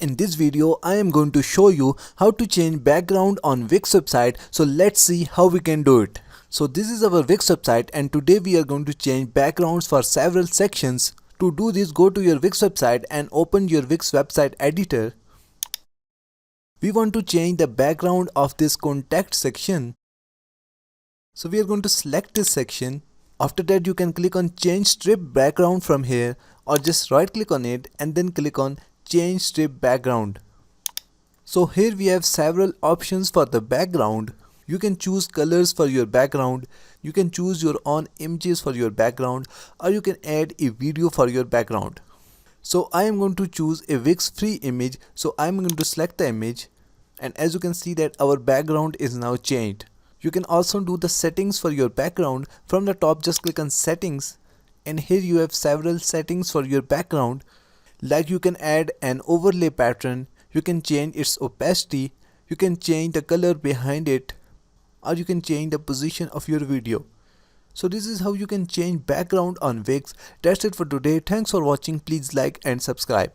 In this video, I am going to show you how to change background on Wix website. So let's see how we can do it. So this is our Wix website and today we are going to change backgrounds for several sections. To do this, go to your Wix website and open your Wix website editor. We want to change the background of this contact section. So we are going to select this section. After that, you can click on change strip background from here or just right click on it and then click on change strip background. So here we have several options for the background. You can choose colors for your background, you can choose your own images for your background, or you can add a video for your background. So I am going to choose a Wix free image, so I am going to select the image and as you can see that our background is now changed. You can also do the settings for your background. From the top, just click on settings and here you have several settings for your background. Like you can add an overlay pattern, you can change its opacity, you can change the color behind it, or you can change the position of your video. So this is how you can change background on Wix. That's it for today. Thanks for watching. Please like and subscribe.